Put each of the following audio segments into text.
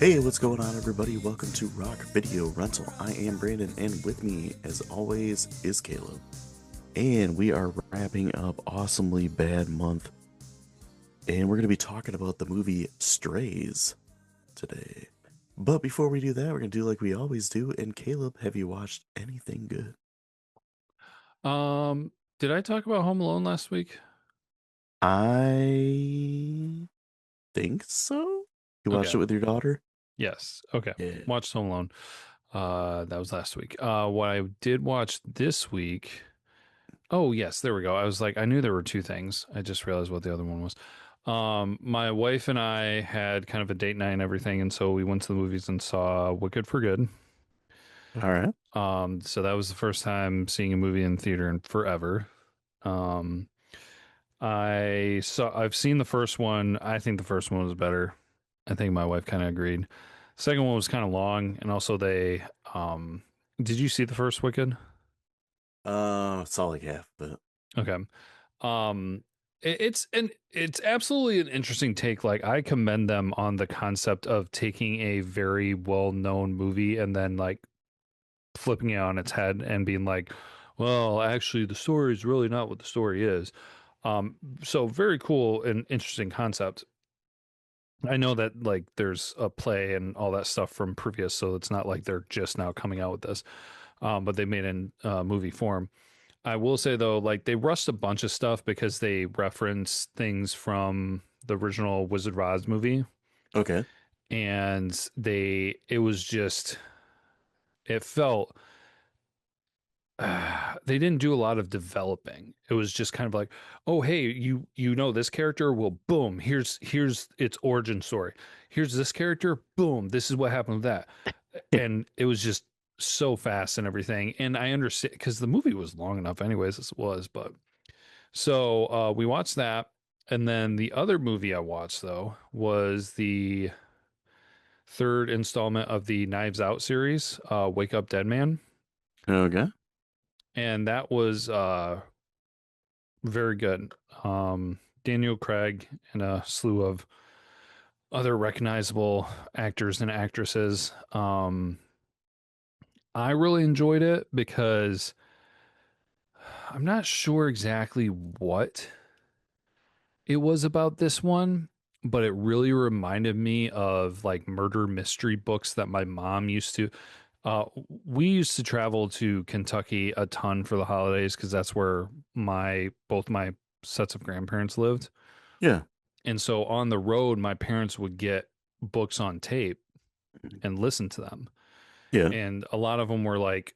Hey, what's going on, everybody? Welcome to Rock Video Rental. I am Brandon, and with me, as always, is Caleb. And we are wrapping up Awesomely Bad Month, and we're going to be talking about the movie Strays today. But before we do that, we're going to do like we always do. And Caleb, have you watched anything good? Did I talk about Home Alone last week? I think so. You watched Okay. it with your daughter? Yes. Okay. Yeah. Watched Home Alone. That was last week. What I did watch this week. Oh, yes, there we go. I was like, I knew there were two things. I just realized what the other one was. My wife and I had kind of a date night and everything, and so we went to the movies and saw Wicked for Good. All right. So that was the first time seeing a movie in theater in forever. Um, I've seen the first one. I think the first one was better. I think my wife kind of agreed. Second one was kind of long, and also did you see the first Wicked? It's all like half of it. Okay. Um it's absolutely an interesting take. Like, I commend them on the concept of taking a very well-known movie and then like flipping it on its head and being like, well, actually the story is really not what the story is. So very cool and interesting concept. I know that like there's a play and all that stuff from previous, so it's not like they're just now coming out with this. But they made it in movie form. I will say though, like they rushed a bunch of stuff because they reference things from the original Wizard of Oz movie, Okay. and it was just it felt they didn't do a lot of developing. It was just kind of like, oh hey, you know this character, well boom, here's its origin story. Here's this character, boom, this is what happened with that. And it was just so fast and everything. And I understand because the movie was long enough anyways as it was, but so we watched that. And then the other movie I watched though was the third installment of the Knives Out series, Wake Up Dead Man. Okay. And that was very good. Daniel Craig and a slew of other recognizable actors and actresses. I really enjoyed it because I'm not sure exactly what it was about this one, but it really reminded me of like murder mystery books that my mom used to. Uh, we used to travel to Kentucky a ton for the holidays because that's where both my sets of grandparents lived. Yeah. And so on the road, my parents would get books on tape and listen to them. Yeah. And a lot of them were like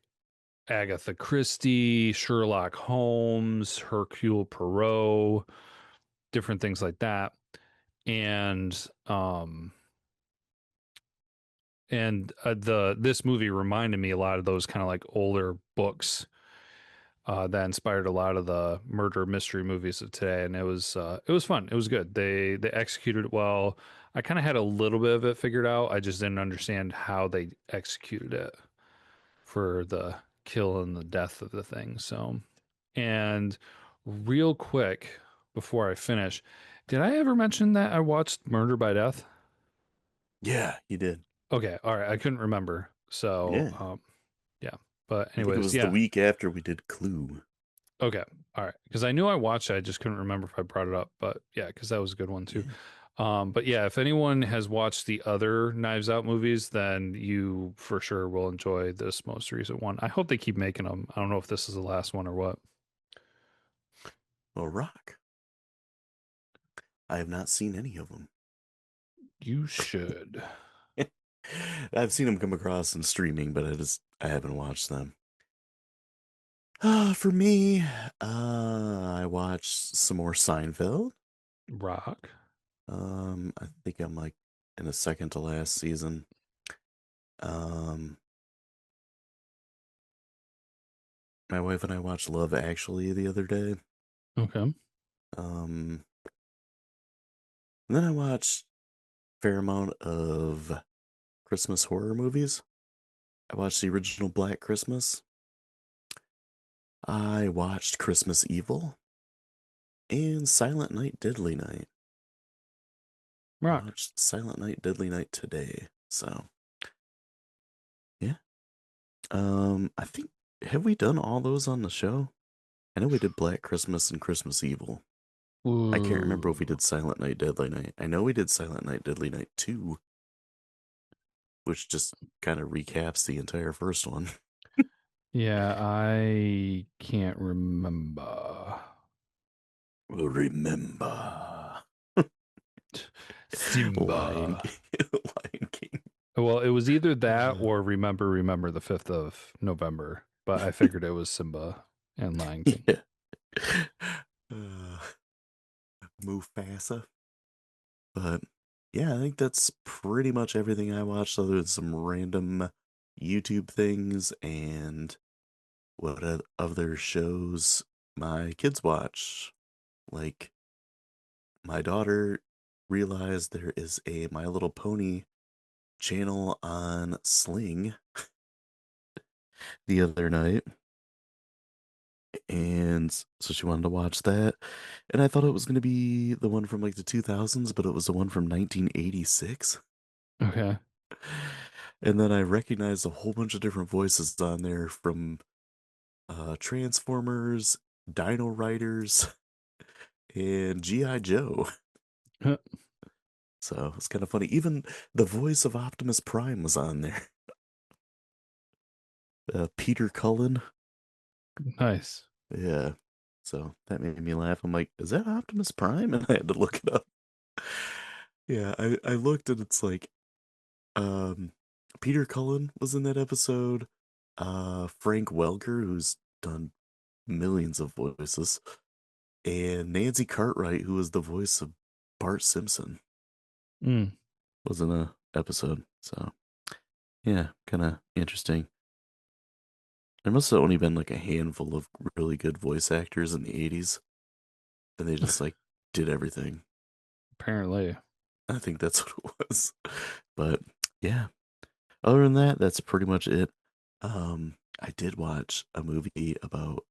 Agatha Christie, Sherlock Holmes, Hercule Poirot, different things like that. And the this movie reminded me a lot of those kind of like older books that inspired a lot of the murder mystery movies of today, and it was fun. It was good. They executed it well. I kind of had a little bit of it figured out. I just didn't understand how they executed it for the kill and the death of the thing. So, and real quick before I finish, did I ever mention that I watched Murder by Death? Yeah, you did. Okay, all right. I couldn't remember. So, Yeah. yeah. But I think it anyways, was the yeah. week after we did Clue. Okay. All right. Because I knew I watched it. I just couldn't remember if I brought it up. But yeah, because that was a good one too. Yeah. But yeah, if anyone has watched the other Knives Out movies, then you for sure will enjoy this most recent one. I hope they keep making them. I don't know if this is the last one or what. Well, Rock. I have not seen any of them. You should. I've seen them come across in streaming, but I haven't watched them. For me, I watched some more Seinfeld. Rock. I think I'm like in the second to last season. Um, my wife and I watched Love Actually the other day. Okay. Um, and then I watched a fair amount of Christmas horror movies. I watched the original Black Christmas. I watched Christmas Evil and Silent Night, Deadly Night. I Rock. watched Silent Night, Deadly Night today. So yeah. I think have we done all those on the show? I know we did Black Christmas and Christmas Evil. I can't remember if we Ooh. did Silent Night, Deadly Night. I know we did Silent Night, Deadly Night 2, which just kind of recaps the entire first one. Yeah, I can't remember. Remember. Lion Simba. King. Lion King. Well, it was either that or remember the 5th of November, but I figured it was Simba and Lion King. Yeah. Uh, Mufasa. But yeah, I think that's pretty much everything I watched, other than some random YouTube things and what other shows my kids watch. Like, my daughter realized there is a My Little Pony channel on Sling the other night, and so she wanted to watch that. And I thought it was going to be the one from like the 2000s, but it was the one from 1986. Okay. And then I recognized a whole bunch of different voices on there from Transformers, Dino Riders, and G.I. Joe. So it's kind of funny. Even the voice of Optimus Prime was on there. Peter Cullen. Nice. Yeah. So that made me laugh. I'm like, is that Optimus Prime? And I had to look it up. Yeah, I looked and it's like, um, Peter Cullen was in that episode. Frank Welker, who's done millions of voices, and Nancy Cartwright, who was the voice of Bart Simpson, Mm. was in a episode. So yeah, kind of interesting. There must have only been like a handful of really good voice actors in the 80s, and they just like did everything. Apparently. I think that's what it was. But yeah, other than that, that's pretty much it. I did watch a movie about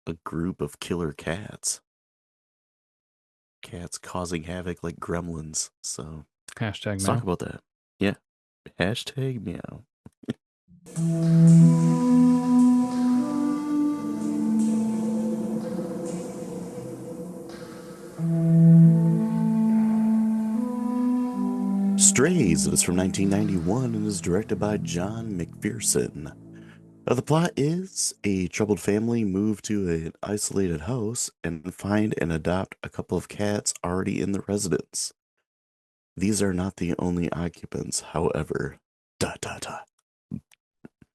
a group of killer cats causing havoc like gremlins. So Hashtag let's talk meow. about that. Yeah. Hashtag meow. Strays. It is from 1991 and is directed by John McPherson. The plot is a troubled family move to an isolated house and find and adopt a couple of cats already in the residence. These are not the only occupants, however. Dot dot dot.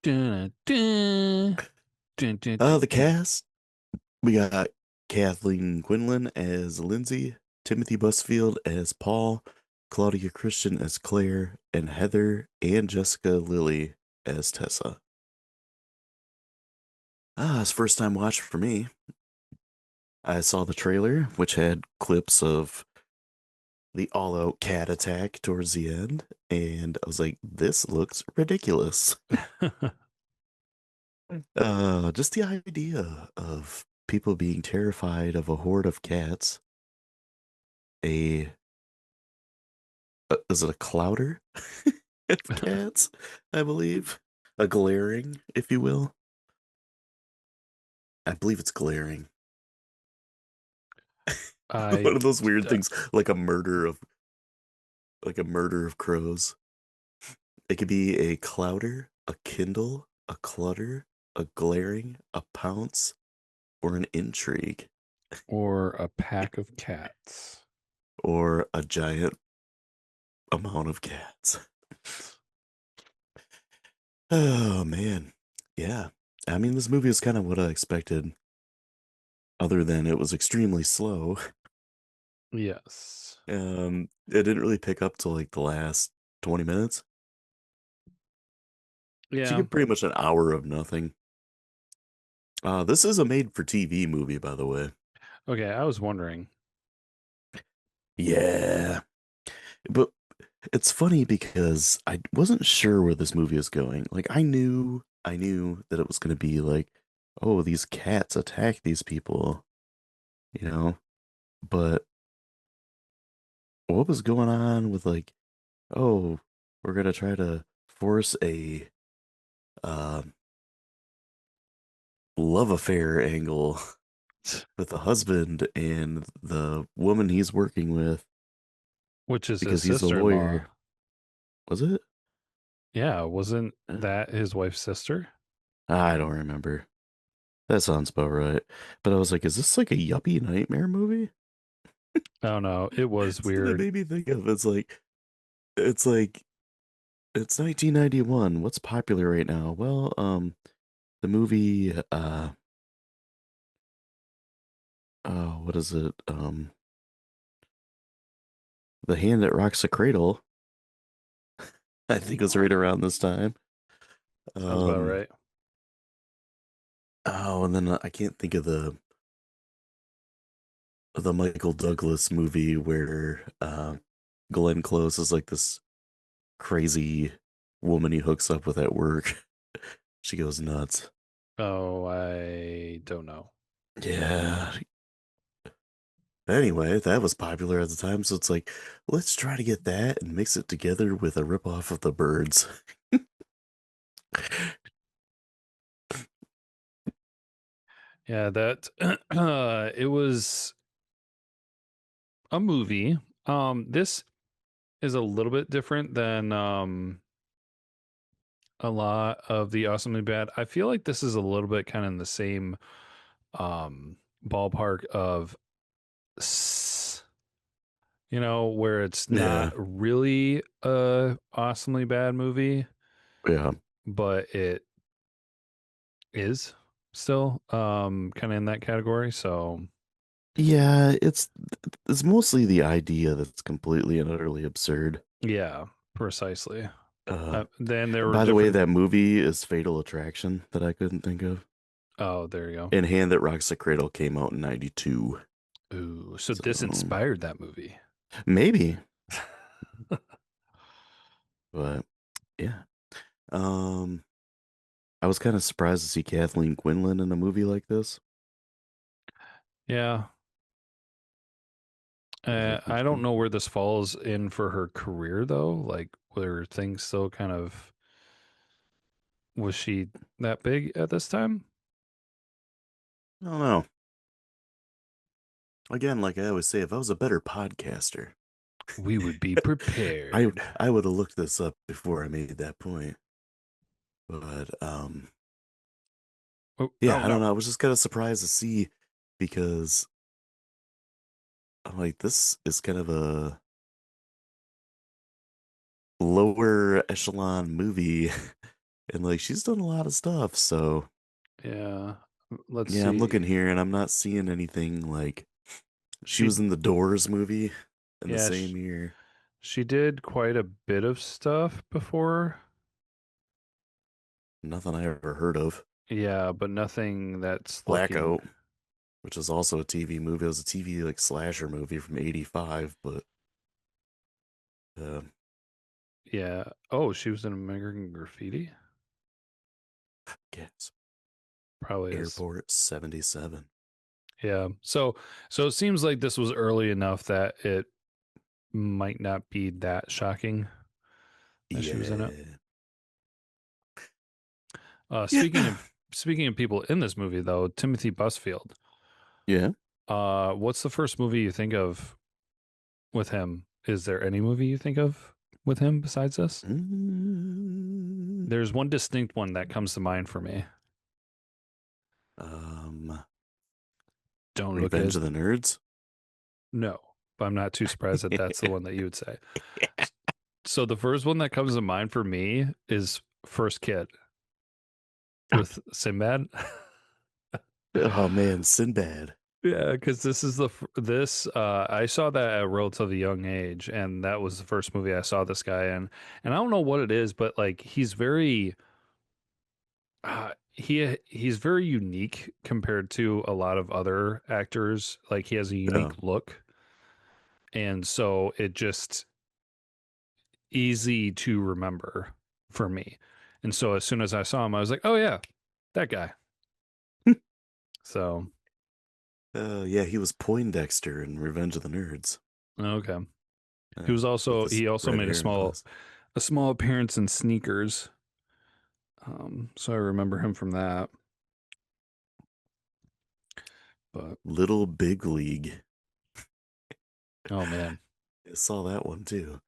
Dun, dun, dun, dun, dun, The dun. cast, we got Kathleen Quinlan as Lindsay, Timothy Busfield as Paul, Claudia Christian as Claire, and Heather and Jessica Lilly as Tessa. It's first time watch for me. I saw the trailer, which had clips of the all-out cat attack towards the end, and I was like, this looks ridiculous. Just the idea of people being terrified of a horde of cats, a is it a clouder of cats, I believe, a glaring, if you will. I believe it's glaring. I One of those weird uh, things, like a murder of crows. It could be a clouder, a kindle, a clutter, a glaring, a pounce, or an intrigue, or a pack of cats. or a giant amount of cats. Oh man. Yeah. I mean, this movie is kind of what I expected, other than it was extremely slow. Yes. It didn't really pick up till like the last 20 minutes. So you Yeah. get pretty much an hour of nothing. This is a made for TV movie, by the way. Okay, I was wondering. Yeah. But it's funny because I wasn't sure where this movie is going. Like I knew that it was going to be like, oh, these cats attack these people, you know? But what was going on with like, oh, we're gonna try to force a uh, love affair angle with the husband and the woman he's working with Which is his because he's the sister-in-law. lawyer. Was it? Yeah, wasn't Uh, that his wife's sister? I don't remember. That sounds about right. But I was like, is this like a yuppie nightmare movie? I don't know. It was That's what it weird. made me think of. It's like it's 1991. What's popular right now? Well, the movie oh, what is it? The Hand That Rocks the Cradle. I think it was right around this time. Sounds about Um, right. oh, and then I can't think of the Michael Douglas movie where Glenn Close is like this crazy woman he hooks up with at work. She goes nuts. Oh, I don't know. Yeah. Anyway, that was popular at the time, so it's like, let's try to get that and mix it together with a ripoff of the birds. Yeah, that it was a movie. This is a little bit different than a lot of the Awesomely Bad. I feel like this is a little bit kind of in the same ballpark of where it's Yeah, not really a awesomely bad movie, yeah. but it is still kind of in that category. So Yeah, it's mostly the idea that's completely and utterly absurd. yeah, precisely. Uh, Then there were by the way, different. that movie is Fatal Attraction that I couldn't think of. Oh, there you go. And Hand That Rocks the Cradle came out in 92. Ooh, so this So inspired that movie. maybe, but yeah. Um, I was kind of surprised to see Kathleen Quinlan in a movie like this. Yeah. I was like, I don't okay. know where this falls in for her career though. Like, were things still kind of was she that big at this time? I don't know. Again, like I always say, if I was a better podcaster, We would be I prepared. I would have looked this up before I made that point. But Oh, yeah, oh I don't no. know. I was just kind of surprised to see because I'm like, this is kind of a lower echelon movie, and like she's done a lot of stuff. So Yeah. Let's yeah, I'm looking see. here and I'm not seeing anything like she She was in the Doors movie in the yeah, same year. she did quite a bit of stuff before. Nothing I ever heard of. Yeah, but nothing that's looking. Blackout, which is also a TV movie. It was a TV like slasher movie from '85, but uh, Yeah. Oh, she was in American Graffiti? yes, Probably is. Airport 77. Yeah. So it seems like this was early enough that it might not be that shocking that she was in it. Yeah. Uh Yeah. speaking of speaking of people in this movie though, Timothy Busfield. Yeah. What's the first movie you think of with him? Is there any movie you think of with him besides this? Mm, There's one distinct one that comes to mind for me. um, Don't look Revenge at of the Nerds. no, but I'm not too surprised that that's the one that you would say. So the first one that comes to mind for me is First Kid with Sinbad. Oh man, Sinbad. Yeah, because this is this I saw that at a relatively young age, and that was the first movie I saw this guy in. And I don't know what it is, but like he's very he's very unique compared to a lot of other actors. Like he has a Yeah. unique look, and so it just easy to remember for me. And so as soon as I saw him, I was like, oh yeah, that guy. So Yeah, he was Poindexter in Revenge of the Nerds. okay. With his He also red made a hair and small glasses. a small appearance in Sneakers. So I remember him from that. But Little Big League. oh man, I saw that one too.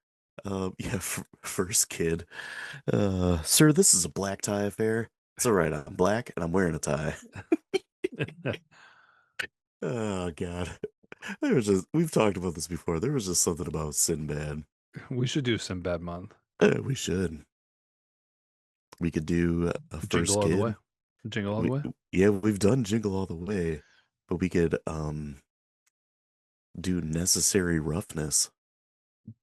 Yeah, first kid. Sir, this is a black tie affair. It's all right. I'm black and I'm wearing a tie. Oh God. There was just we've talked about this before. There was just something about Sinbad. we should do some bad month. We should. We could do a Jingle first all the way. kid. Jingle all the We way. Yeah, we've done Jingle All the Way, but we could do Necessary Roughness,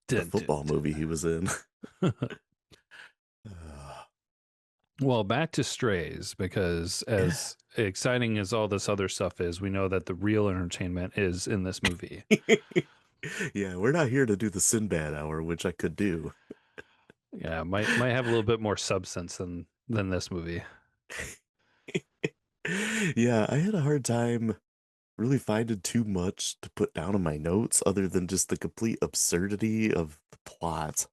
the Dun, dun, football movie he was in. dun. Uh, Well, back to Strays, because yeah. as exciting as all this other stuff is, we know that the real entertainment is in this movie. Yeah, we're not here to do the Sinbad hour, which I could do. Yeah, might have a little bit more substance than this movie. Yeah, I had a hard time really finding too much to put down in my notes other than just the complete absurdity of the plot.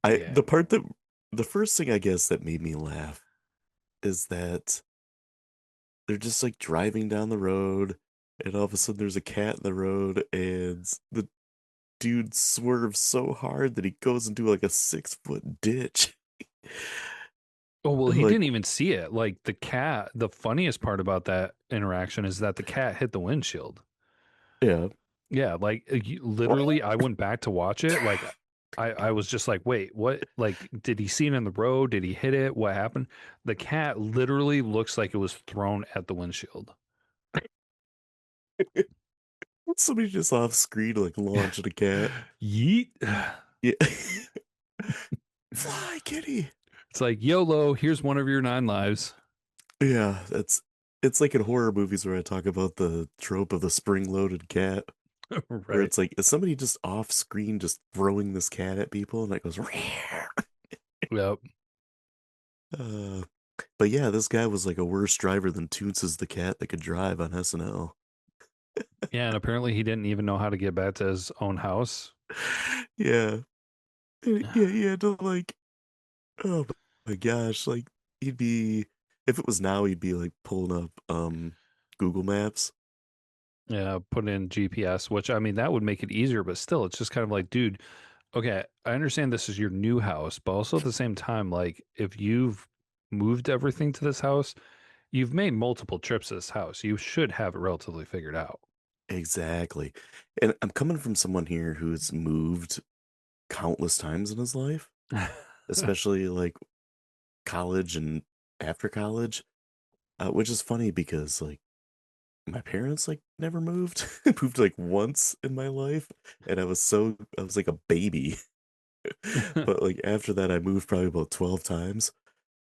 Yeah. The part that the first thing I guess that made me laugh is that they're just like driving down the road and all of a sudden there's a cat in the road and the dude swerves so hard that he goes into like a 6 foot ditch. Oh, well, he Like, didn't even see it. Like the cat, the funniest part about that interaction is that the cat hit the windshield. yeah. Yeah, like literally, I went back to watch it. Like, I was just like, wait, what? Like, did he see it in the road? Did he hit it? What happened? The cat literally looks like it was thrown at the windshield. Somebody just off screen like launching a cat. Yeet. Yeah. Fly, kitty. It's like YOLO. Here's one of your 9 lives. Yeah, it's like in horror movies where I talk about the trope of the spring-loaded cat, where Right. it's like, is somebody just off screen just throwing this cat at people and it goes, Yep. uh, but yeah, this guy was like a worse driver than Toonces the cat that could drive on SNL. Yeah, and apparently he didn't even know how to get back to his own house. Yeah. Yeah, he had to like, oh my gosh, like he'd be if it was now he'd be like pulling up Google Maps. Yeah, put in GPS, which I mean that would make it easier, but still, it's just kind of like, dude, okay, I understand this is your new house, but also at the same time, like if you've moved everything to this house, you've made multiple trips to this house. You should have it relatively figured out. Exactly. And I'm coming from someone here who's moved countless times in his life, especially like college and after college, which is funny because like my parents like never moved, moved like once in my life, and I was like a baby. But like after that, I moved probably about 12 times.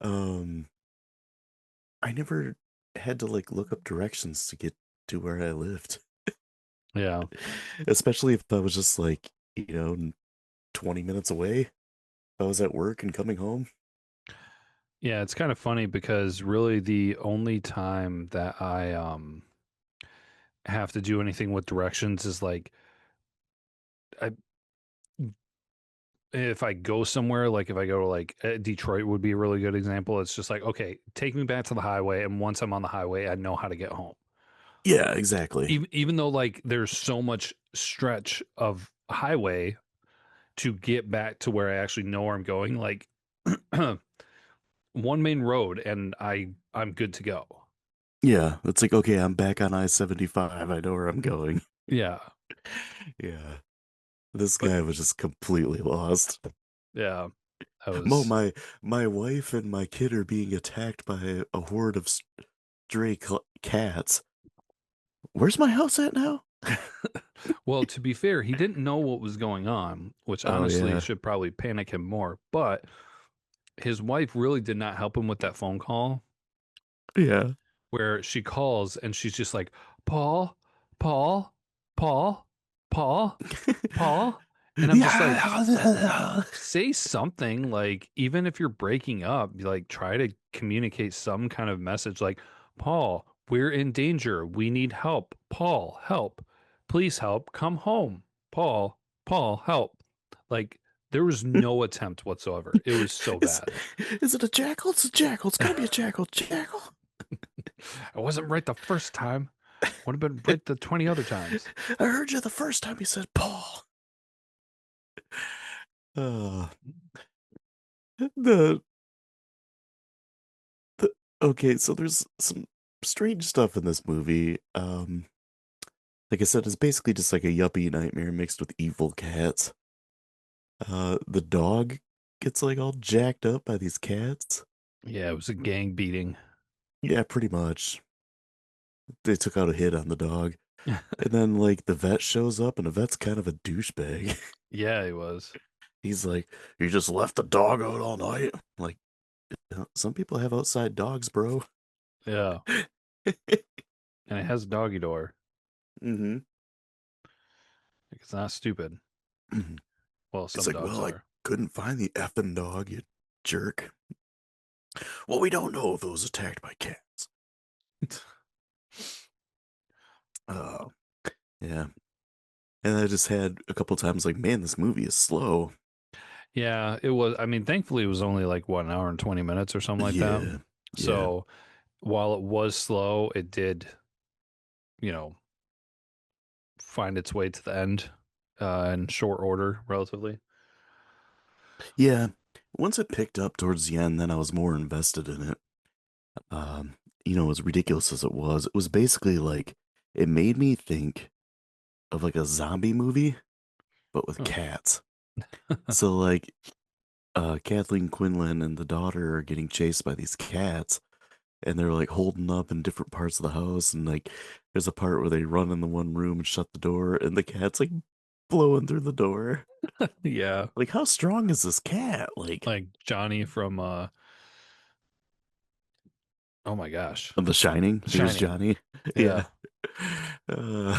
Um, I never had to like look up directions to get to where I lived, Yeah. especially if I was just like, 20 minutes away. If I was at work and coming home. Yeah, it's kind of funny because really the only time that I have to do anything with directions is like I if I go somewhere, like if I go to like Detroit would be a really good example. It's just like, okay, take me back to the highway, and once I'm on the highway, I know how to get home. Yeah, exactly. Even though like there's so much stretch of highway to get back to where I actually know where I'm going, like one main road, and I'm good to go. Yeah, it's like, okay, I'm back on I-75. I know where I'm going. Yeah, Yeah. This but guy was just completely lost. yeah, that Mo, was my wife and my kid are being attacked by a horde of stray cats. Where's my house at now? well, to be fair, he didn't know what was going on, which Oh honestly yeah. should probably panic him more. But his wife really did not help him with that phone call Yeah. where she calls and she's just like, Paul, Paul, Paul, Paul, Paul. And I'm just like, Yeah. say something, like, even if you're breaking up, like, try to communicate some kind of message like, Paul, we're in danger. We need help. Paul, help. Please help. Come home. Paul, Paul, help. Like, There was no attempt whatsoever. It was so Is, bad. is it a jackal? It's a jackal. It's gotta be a jackal. Jackal. I wasn't right the first time. Would have been right the 20 other times. I heard you the first time you said Paul. Uh, the, the okay, so there's some strange stuff in this movie. Like I said, it's basically just like a yuppie nightmare mixed with evil cats. The dog gets like all jacked up by these cats. Yeah, it was a gang beating. Yeah, pretty much. They took out a hit on the dog. And then like the vet shows up and the vet's kind of a douchebag. Yeah, he was. He's like, "You just left the dog out all night." Like, some people have outside dogs, bro. Yeah. And it has a doggy door. Mm-hmm. It's not stupid. Well, It's some like, dogs well, I are. couldn't find the effing dog, you jerk. Well, we don't know if it was attacked by cats. Oh, yeah. And I just had a couple times like, man, this movie is slow. Yeah, it was. I mean, thankfully, it was only like what, an hour and 20 minutes or something like that. Yeah, yeah, So while it was slow, it did, you know, find its way to the end in short order, relatively. yeah. Once it picked up towards the end, then I was more invested in it. Um, as ridiculous as it was basically like it made me think of like a zombie movie, but with Huh. cats. So like Kathleen Quinlan and the daughter are getting chased by these cats and they're like holding up in different parts of the house and like there's a part where they run in the one room and shut the door and the cat's like blowing through the door. Yeah, Like how strong is this cat? Like like Johnny from oh my gosh, The Shining. Here's Shining. Johnny. Yeah. Yeah. Uh,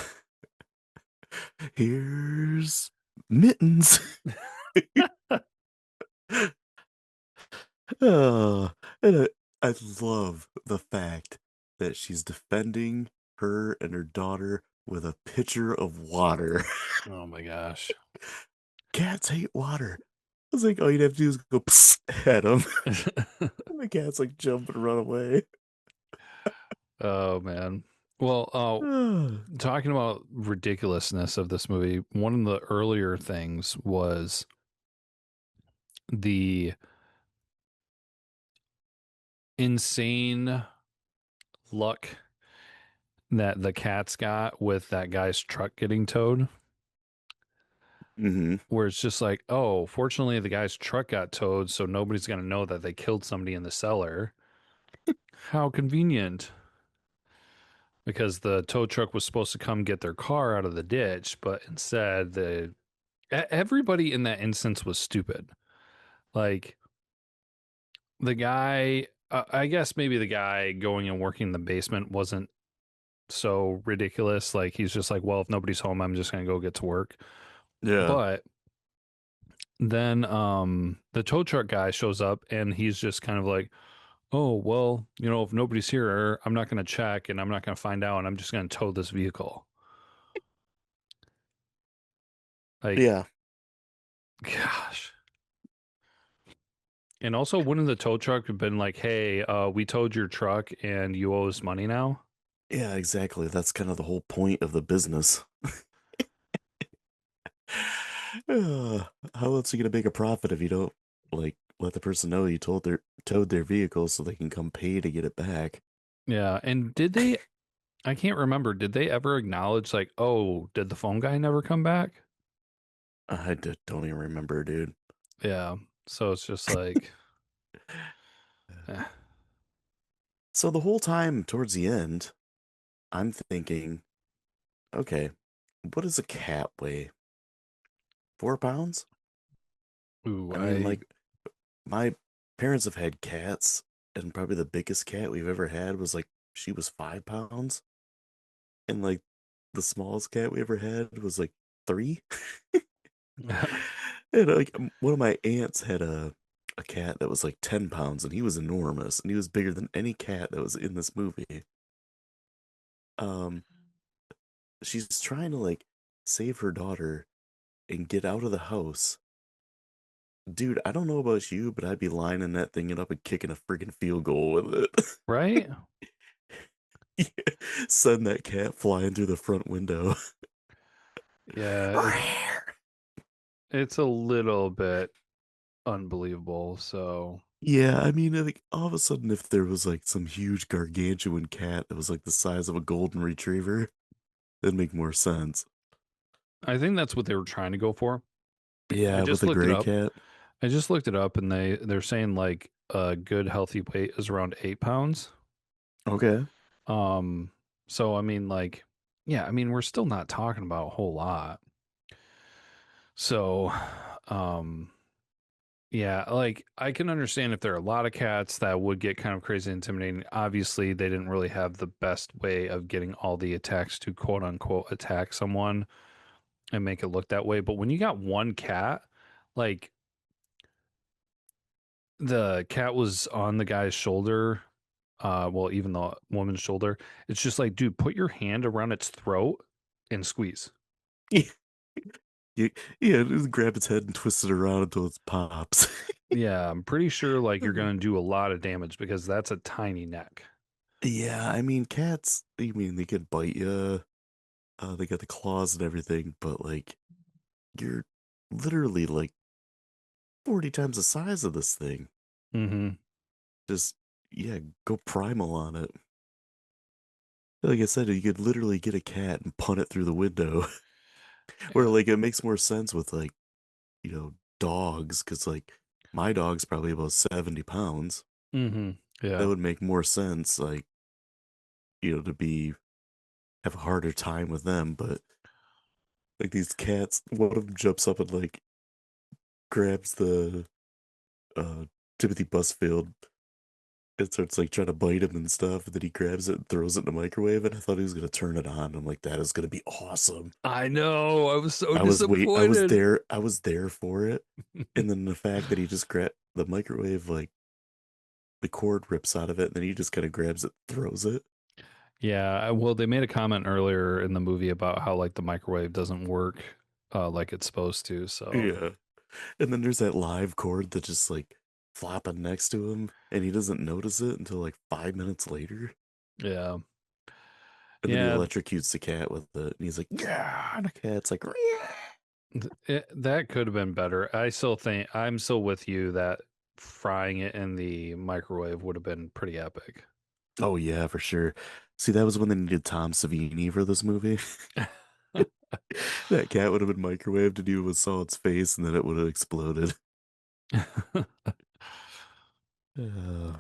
here's Mittens. Oh, and I love the fact that she's defending her and her daughter with a pitcher of water. Oh my gosh. Cats hate water. I was like, all you'd have to do is go psst at them. And the cats like jump and run away. Oh man. Well, talking about ridiculousness of this movie, one of the earlier things was the insane luck that the cats got with that guy's truck getting towed. Mm-hmm. Where it's just like, oh, fortunately the guy's truck got towed, so nobody's gonna know that they killed somebody in the cellar. How convenient. Because the tow truck was supposed to come get their car out of the ditch, but instead everybody in that instance was stupid. Like the guy, I guess maybe the guy going and working in the basement wasn't so ridiculous. Like he's just like, well, if nobody's home, I'm just gonna go get to work. Yeah. But then the tow truck guy shows up and he's just kind of like, oh well, if nobody's here, I'm not gonna check and I'm not gonna find out and I'm just gonna tow this vehicle. Like, Yeah. gosh. And also, wouldn't the tow truck have been like, hey, we towed your truck and you owe us money now? Yeah, exactly. That's kind of the whole point of the business. Uh, how else are you gonna make a profit if you don't like let the person know you towed their vehicle so they can come pay to get it back? Yeah. And I can't remember, did they ever acknowledge, like, oh, did the phone guy never come back? Don't even remember, dude. Yeah. So it's just like, eh. So the whole time towards the end, I'm thinking, okay, what does a cat weigh? 4 pounds? Ooh, I mean, like my parents have had cats, and probably the biggest cat we've ever had was like she was 5 pounds, and like the smallest cat we ever had was like 3. And like one of my aunts had a cat that was like 10 pounds, and he was enormous, and he was bigger than any cat that was in this movie. Um, she's trying to like save her daughter and get out of the house, Dude, I don't know about you, but I'd be lining that thing up and kicking a freaking field goal with it. Right? Yeah. Send that cat flying through the front window. Yeah, it's a little bit unbelievable. So Yeah, I mean, I think all of a sudden, if there was like some huge gargantuan cat that was like the size of a golden retriever, that'd make more sense. I think that's what they were trying to go for. I Yeah, with just a looked it gray up. cat. I just looked it up, and they're saying like a good healthy weight is around 8 pounds. Okay. Um, so I mean, like, yeah, I mean, we're still not talking about a whole lot. So, um, yeah, like I can understand if there are a lot of cats that would get kind of crazy intimidating. Obviously, they didn't really have the best way of getting all the attacks to quote unquote attack someone and make it look that way. But when you got one cat, like the cat was on the guy's shoulder, well, even the woman's shoulder, it's just like, dude, put your hand around its throat and squeeze. Yeah, yeah, just grab its head and twist it around until it pops. Yeah, I'm pretty sure like you're going to do a lot of damage because that's a tiny neck. Yeah, I mean, cats, I mean, they can bite you. They got the claws and everything, but like, you're literally like 40 times the size of this thing. Mm-hmm. Just, yeah, go primal on it. Like I said, you could literally get a cat and punt it through the window. Where like it makes more sense with like, dogs, because like my dog's probably about 70 pounds. Mm-hmm. That Yeah. would make more sense, like, to be have a harder time with them. But like these cats, one of them jumps up and like grabs the uh Timothy Busfield and starts like trying to bite him and stuff, and then he grabs it and throws it in the microwave, and I thought he was gonna turn it on. I'm like, that is gonna be awesome. I know. I was so I was disappointed. there, I was there for it. And then the fact that he just grabbed the microwave, like the cord rips out of it, and then he just kind of grabs it, throws it. Yeah, well, they made a comment earlier in the movie about how like the microwave doesn't work like it's supposed to. So, Yeah. And then there's that live cord that's just like flopping next to him, and he doesn't notice it until like 5 minutes later. yeah. And then he Yeah, electrocutes the cat with it, and he's like, yeah, and the cat's like, yeah. that could have been better. I still think I'm still with you that frying it in the microwave would have been pretty epic. Oh yeah, for sure. See, that was when they needed Tom Savini for this movie. That cat would have been microwaved, and you would saw its face, and then it would have exploded. Uh,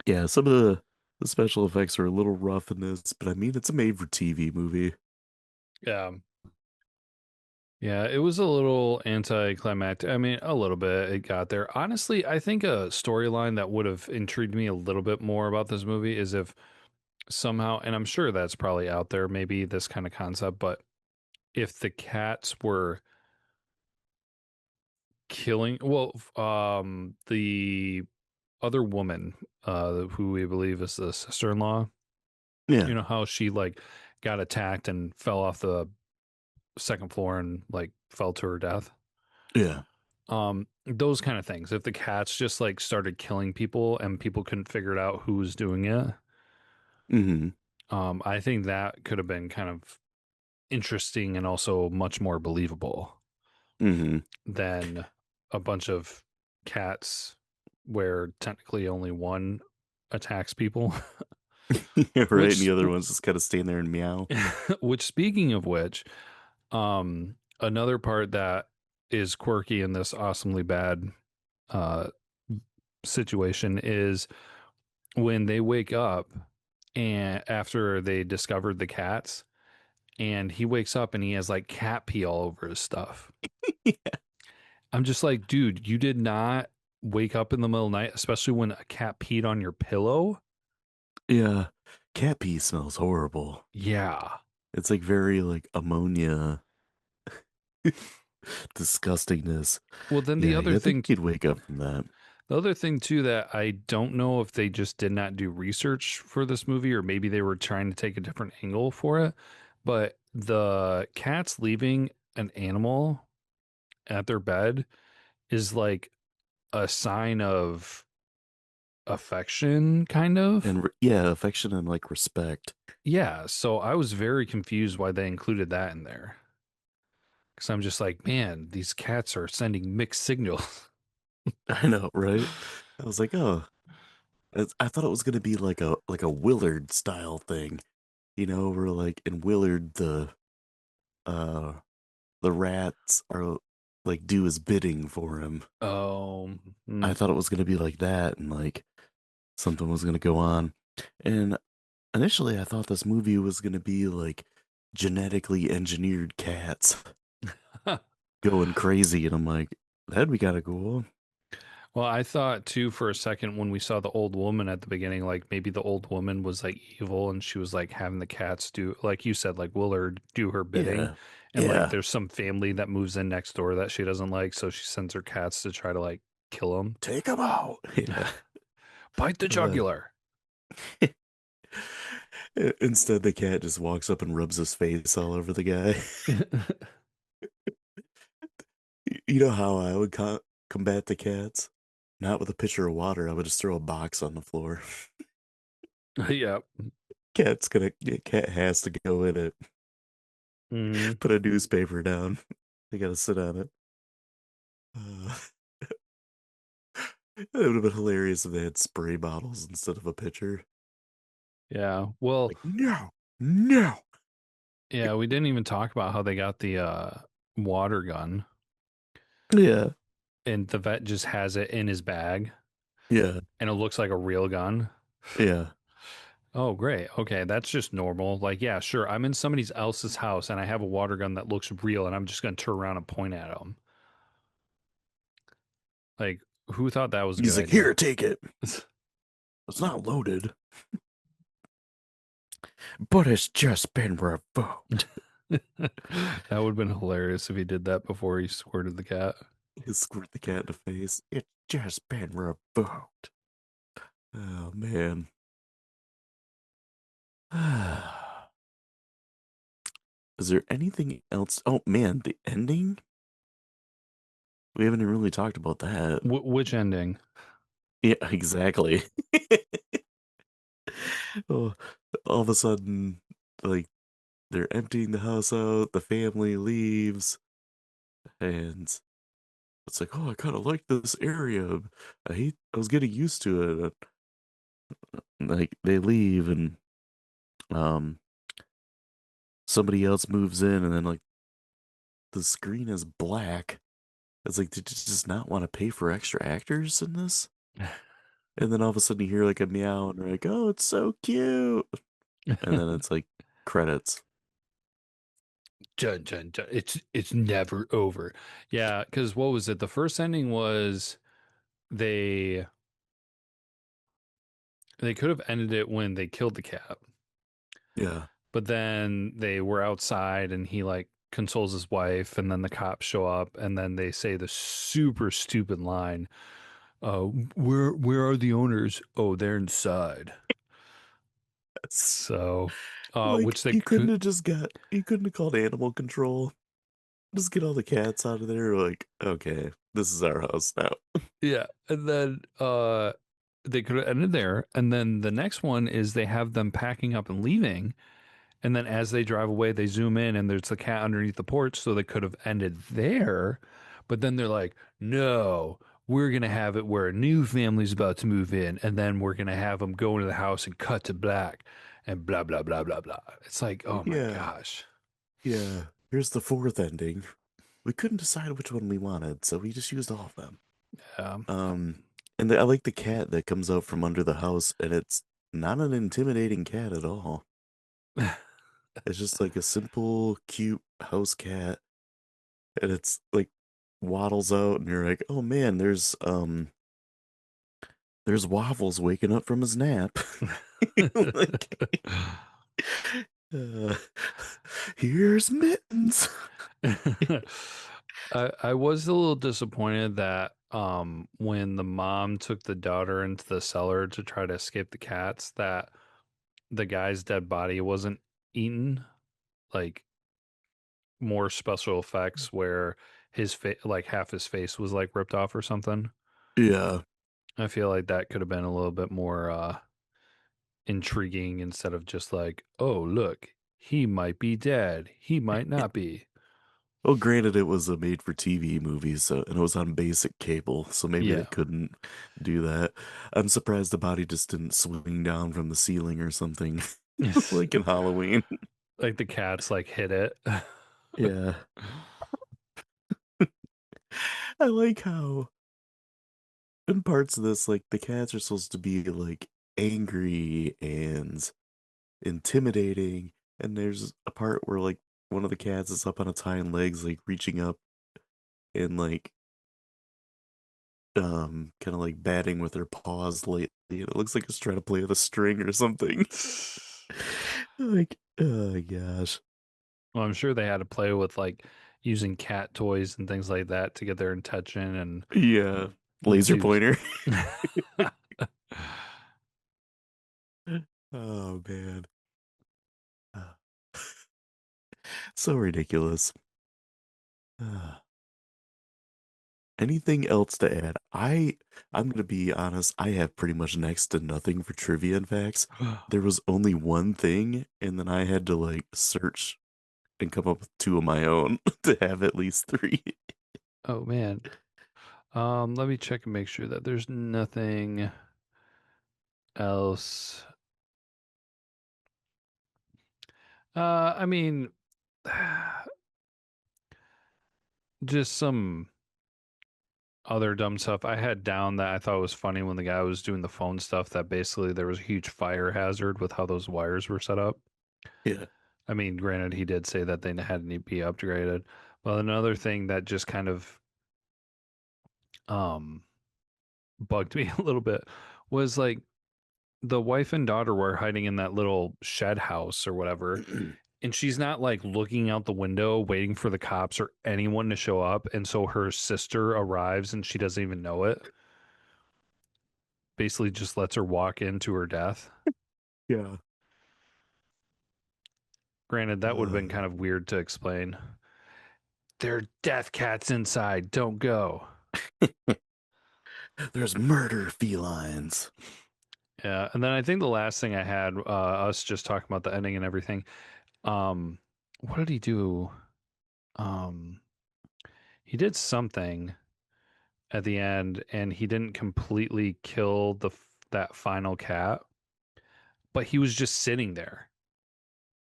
yeah, some of the special effects are a little rough in this, but I mean, it's a made-for-TV movie. Yeah. Yeah, it was a little anticlimactic. I mean, a little bit it got there. Honestly, I think a storyline that would have intrigued me a little bit more about this movie is if somehow, and I'm sure that's probably out there, maybe this kind of concept, but if the cats were killing, well, the other woman, who we believe is the sister-in-law, Yeah, you know how she like got attacked and fell off the second floor and like fell to her death. yeah. Those kind of things. If the cats just like started killing people and people couldn't figure it out who was doing it, Mm-hmm. I think that could have been kind of interesting and also much more believable Mm-hmm. than a bunch of cats where technically only one attacks people. Yeah, right. And which the other ones just kind of stand there and meow. which speaking of which, another part that is quirky in this awesomely bad uh situation is when they wake up and after they discovered the cats, and he wakes up and he has like cat pee all over his stuff. I'm just like, dude, you did not wake up in the middle of the night, especially when a cat peed on your pillow. Yeah, cat pee smells horrible. Yeah. It's like very like ammonia disgustingness. Well, then Yeah, I think you'd wake up from that. the other thing too that I don't know if they just did not do research for this movie or maybe they were trying to take a different angle for it, but the cats leaving an animal at their bed is like a sign of affection, kind of. And yeah, affection and like respect. Yeah, so I was very confused why they included that in there. Because I'm just like, man, these cats are sending mixed signals. I know, right? I was like, oh, I thought it was gonna be like a Willard style thing, where like in Willard uh the rats are like do his bidding for him. Oh, I mm. thought it was gonna be like that, and like something was gonna go on. And initially, I thought this movie was gonna be like genetically engineered cats going crazy, and I'm like, that'd be kind of cool. Well, I thought too for a second when we saw the old woman at the beginning, like maybe the old woman was like evil and she was like having the cats do, like you said, like Willard do her bidding. Yeah, And like yeah. there's some family that moves in next door that she doesn't like. So she sends her cats to try to like kill them. Take them out. Yeah. Bite the Uh, jugular. Instead, the cat just walks up and rubs his face all over the guy. You know how I would combat the cats? Not with a pitcher of water. I would just throw a box on the floor. Yeah. Cat has to go in it. Hmm. Put a newspaper down. They gotta sit on it. Uh, it would have been hilarious if they had spray bottles instead of a pitcher. Yeah. Well, Like, no, no. yeah, we didn't even talk about how they got the water gun Yeah, and the vet just has it in his bag yeah, and it looks like a real gun. yeah. Oh, great. Okay, that's just normal. Like, yeah, sure. I'm in somebody else's house and I have a water gun that looks real and I'm just going to turn around and point at them. Like, who thought that was a He's good like, idea? here, take it. It's not loaded, but it's just been revoked. That would have been hilarious if he did that before he squirted the cat. He squirt the cat in the face. It's just been revoked. Oh man. Is there anything else? Oh man, the ending? We haven't really talked about that. Which ending? Yeah, exactly. Oh, all of a sudden, like they're emptying the house out, the family leaves, and it's like, oh, I kind of like this area. I was getting used to it. Like they leave, and um, somebody else moves in, and then like the screen is black. It's like, did you just not want to pay for extra actors in this? And then all of a sudden you hear like a meow, and you're like, oh, it's so cute. And then it's like credits. Dun, dun, dun. It's never over. Yeah, because what was it? The first ending was they they could have ended it when they killed the cat, Yeah. but then they were outside and he like consoles his wife, and then the cops show up, and then they say the super stupid line, uh, where are the owners? Oh, they're inside. That's So, like which they could, you couldn't have called animal control. Just get all the cats out of there. Like, okay, this is our house now. yeah. And then they could have ended there. And then the next one is they have them packing up and leaving. And then as they drive away, they zoom in and there's the cat underneath the porch. So they could have ended there. But then they're like, no, we're going to have it where a new family's about to move in. And then we're going to have them go into the house and cut to black and blah, blah, blah, blah, blah. It's like, oh my Yeah, gosh. yeah. Here's the fourth ending. We couldn't decide which one we wanted, so we just used all of them. Um, Um, I like the cat that comes out from under the house, and it's not an intimidating cat at all. It's just like a simple, cute house cat, and it's like waddles out, and you're like, oh man, there's Waffles waking up from his nap. Like, uh, here's Mittens. I was a little disappointed that when the mom took the daughter into the cellar to try to escape the cats, that the guy's dead body wasn't eaten. Like more special effects where his face, like half his face was like ripped off or something. Yeah. I feel like that could have been a little bit more intriguing instead of just like, oh, look, he might be dead. He might not be. Well, granted, it was a made-for-TV movie, so and it was on basic cable, so maybe they Yeah. couldn't do that. I'm surprised the body just didn't swing down from the ceiling or something, like in Halloween. Like the cats like hit it. Yeah, I like how in parts of this, like the cats are supposed to be like angry and intimidating, and there's a part where like one of the cats is up on its hind legs, like reaching up and like kind of like batting with her paws lately, and it looks like it's trying to play with a string or something. Like, oh gosh. Well, I'm sure they had to play with like using cat toys and things like that to get their attention and Yeah. Laser do. pointer. Oh man. Uh, So ridiculous. Uh, Anything else to add? I'm gonna be honest, I have pretty much next to nothing for trivia and facts. There was only one thing, and then I had to like search and come up with two of my own to have at least three. Oh man. Let me check and make sure that there's nothing else. I mean, just some other dumb stuff. I had down that I thought was funny when the guy was doing the phone stuff that basically there was a huge fire hazard with how those wires were set up. Yeah. I mean, granted, he did say that they had to be upgraded. But another thing that just kind of um bugged me a little bit was like the wife and daughter were hiding in that little shed house or whatever, and she's not like looking out the window waiting for the cops or anyone to show up, and so her sister arrives and she doesn't even know it, basically just lets her walk into her death. Yeah. Granted, that would have been Uh, kind of weird to explain. There are death cats inside, don't go. there's murder felines. Yeah, and then I think the last thing I had, us just talking about the ending and everything. um what did he do? um he did something at the end, and he didn't completely kill that final cat, but he was just sitting there.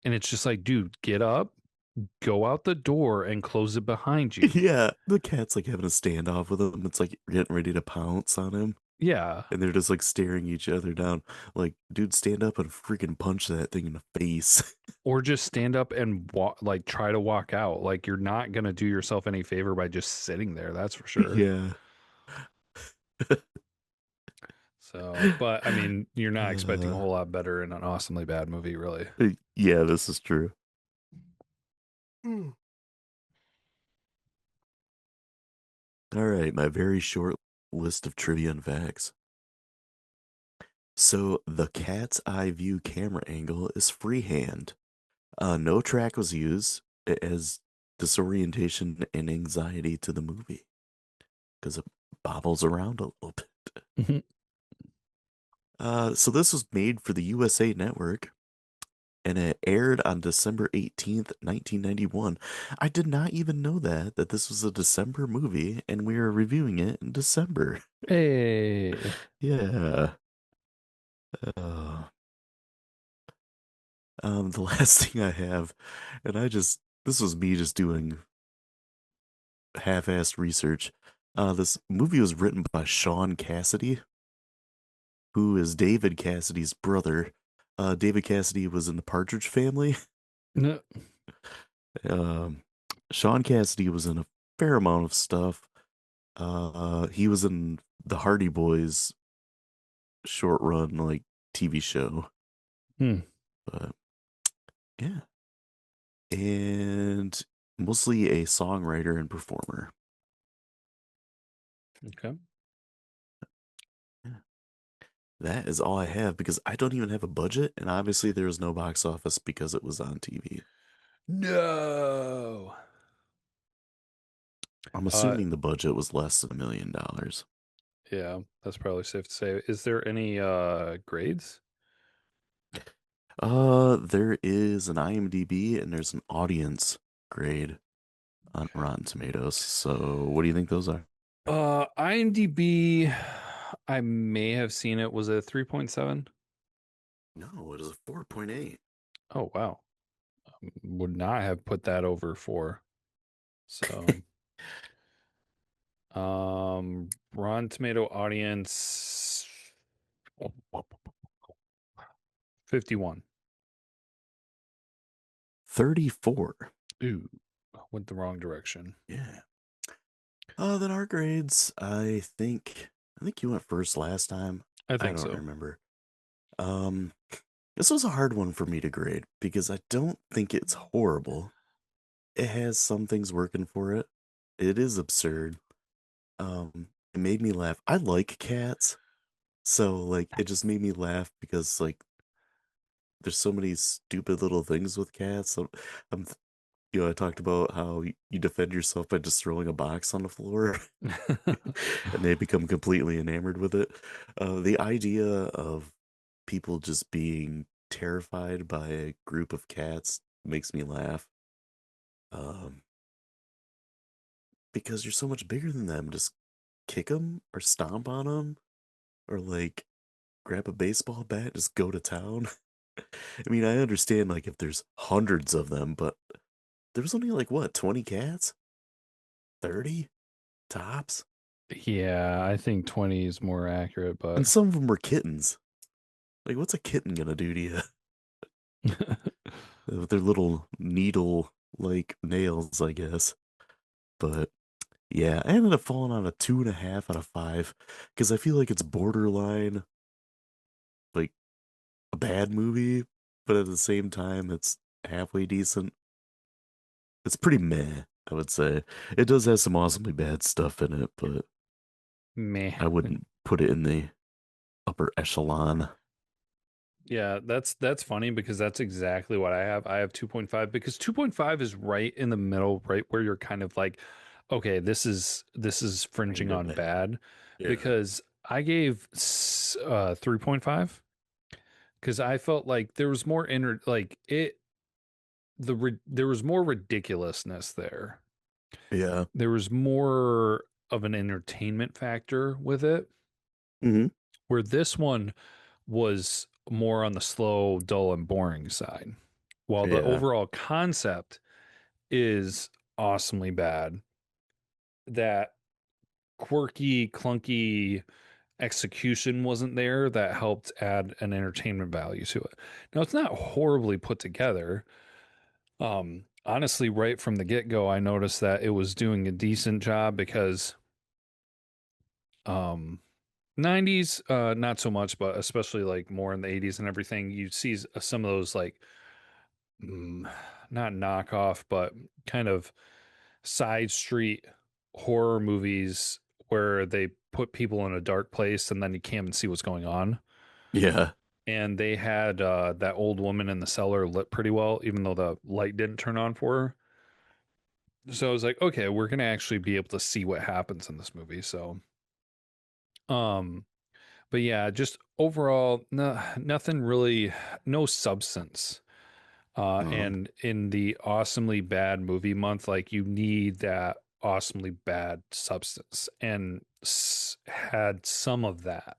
And it's just like, dude, get up, go out the door, and close it behind you. Yeah, the cat's like having a standoff with him. It's like getting ready to pounce on him. Yeah, And they're just like staring each other down. Like, dude, stand up and freaking punch that thing in the face. or just stand up and walk, like try to walk out. Like you're not gonna do yourself any favor by just sitting there. That's for sure. Yeah. So, but I mean, you're not expecting a Uh, whole lot better in an awesomely bad movie, really. yeah, this is true. All right, my very short list of trivia and facts. So, the cat's eye view camera angle is freehand. No track was used. It adds disorientation and anxiety to the movie because it bobbles around a little bit. Mhm. So this was made for the USA Network and it aired on December 18th, 1991. I did not even know that this was a December movie and we were reviewing it in December. Hey. Yeah. Uh, the last thing I have, and this was me just doing half-assed research. This movie was written by Sean Cassidy, who is David Cassidy's brother. David Cassidy was in the Partridge Family. No. Um, Sean Cassidy was in a fair amount of stuff. He was in the Hardy Boys short run like TV show. Hmm. But yeah, and mostly a songwriter and performer. Okay. Yeah. That is all I have because I don't even have a budget, and obviously there was no box office because it was on TV. No. I'm Uh, assuming the budget was less than $1 million. yeah, that's probably safe to say. Is there any grades? There is an IMDb and there's an audience grade on Rotten Tomatoes. So what do you think those are? IMDb, I may have seen it. Was it 3.7? No, it is a 4.8. Oh, wow. Would not have put that over 4. So, Rotten Tomato audience 51. 34. Ooh, went the wrong direction. Yeah. Then our grades, I think you went first last time. I I think don't so. remember. Um, this was a hard one for me to grade because I don't think it's horrible. It has some things working for it. It is absurd. It made me laugh. I like cats, so like it just made me laugh because like there's so many stupid little things with cats. So I'm, I talked about how you defend yourself by just throwing a box on the floor, and they become completely enamored with it. The idea of people just being terrified by a group of cats makes me laugh. Um, because you're so much bigger than them. Just kick them or stomp on them or like grab a baseball bat, just go to town. I mean, I understand like if there's hundreds of them, but there was only like what, 20 cats? 30 tops? Yeah, I think 20 is more accurate, but And some of them were kittens. Like, what's a kitten gonna do to you with their little needle like nails, I guess? But yeah, I ended up falling on a 2.5 out of 5 because I feel like it's borderline like a bad movie, but at the same time, it's halfway decent. It's pretty meh, I would say. It does have some awesomely bad stuff in it, but meh. I wouldn't put it in the upper echelon. Yeah, that's funny because that's exactly what I have. I have 2.5 because 2.5 is right in the middle, right where you're kind of like, okay, this is fringing Kinda on bad. bad Yeah. because I gave 3.5 because I felt like there was more like there was more ridiculousness there. Yeah. There was more of an entertainment factor with it, Hmm. where this one was more on the slow, dull, and boring side. While the Yeah. overall concept is awesomely bad, that quirky, clunky execution wasn't there that helped add an entertainment value to it. Now, it's not horribly put together. Honestly, right from the get go, I noticed that it was doing a decent job because um, 90s, not so much, but especially like more in the 80s and everything, you see some of those like mm, not knockoff, but kind of side street horror movies where they put people in a dark place and then you can't even see what's going on. Yeah. And they had that old woman in the cellar lit pretty well, even though the light didn't turn on for her. So I was like, okay, we're gonna actually be able to see what happens in this movie. So, um, but yeah, just overall, no, nothing really, no substance. Um, And in the awesomely bad movie month, like you need that awesomely bad substance and had some of that.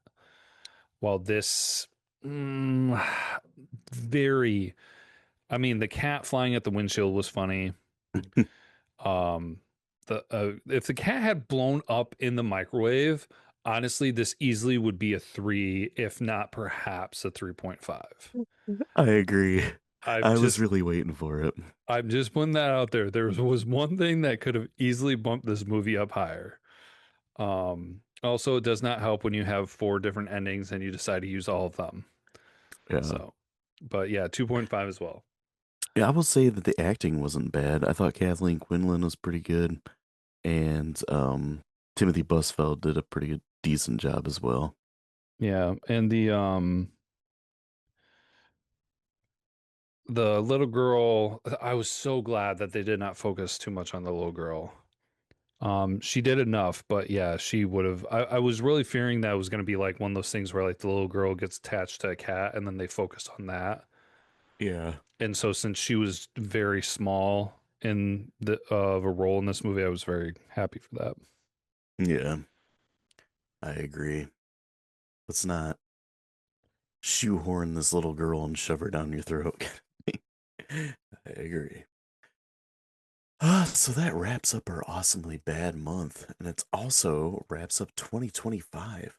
While this, mm, very, I mean, the cat flying at the windshield was funny. Um, the if the cat had blown up in the microwave, honestly, this easily would be a 3, if not perhaps a 3.5. I agree. I've I was just really waiting for it. I'm just putting that out there. There was one thing that could have easily bumped this movie up higher. Also, it does not help when you have 4 different endings and you decide to use all of them. Yeah. So, but yeah, 2.5 as well. Yeah, I will say that the acting wasn't bad. I thought Kathleen Quinlan was pretty good, and Timothy Busfeld did a pretty good, decent job as well. Yeah, and the little girl, I was so glad that they did not focus too much on the little girl. She did enough, but yeah, she would have. I was really fearing that it was going to be like one of those things where like the little girl gets attached to a cat and then they focus on that. Yeah. And so since she was very small in the of a role in this movie, I was very happy for that. Yeah. I agree. Let's not shoehorn this little girl and shove her down your throat. I agree. So that wraps up our awesomely bad month, and it's also wraps up 2025.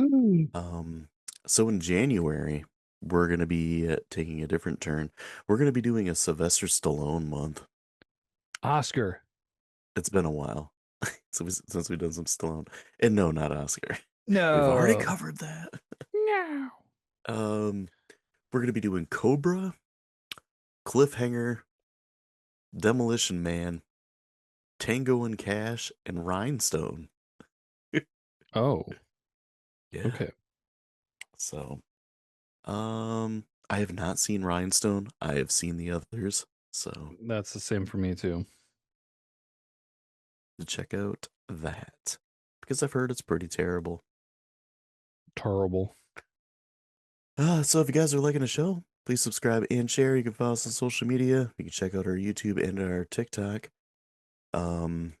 Ooh. Um, so in January, we're gonna be taking a different turn. We're gonna be doing a Sylvester Stallone month. Oscar. It's been a while since we've done some Stallone, and no, not Oscar. We've already No. covered that. No. Um, we're gonna be doing Cobra, Cliffhanger, Demolition Man, Tango and Cash, and Rhinestone. Oh, Yeah. okay. So, I have not seen Rhinestone. I have seen the others. So, That's the same for me too. to check out that because I've heard it's pretty terrible. Terrible. So if you guys are liking the show, please subscribe and share. You can follow us on social media. You can check out our YouTube and our TikTok. Um,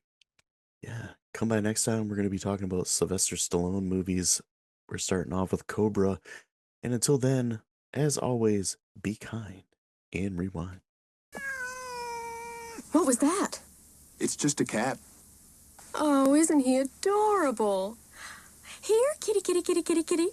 yeah, come by next time. We're going to be talking about Sylvester Stallone movies. We're starting off with Cobra. And until then, as always, be kind and rewind. What was that? It's just a cat. Oh, isn't he adorable? Here, kitty, kitty, kitty, kitty, kitty.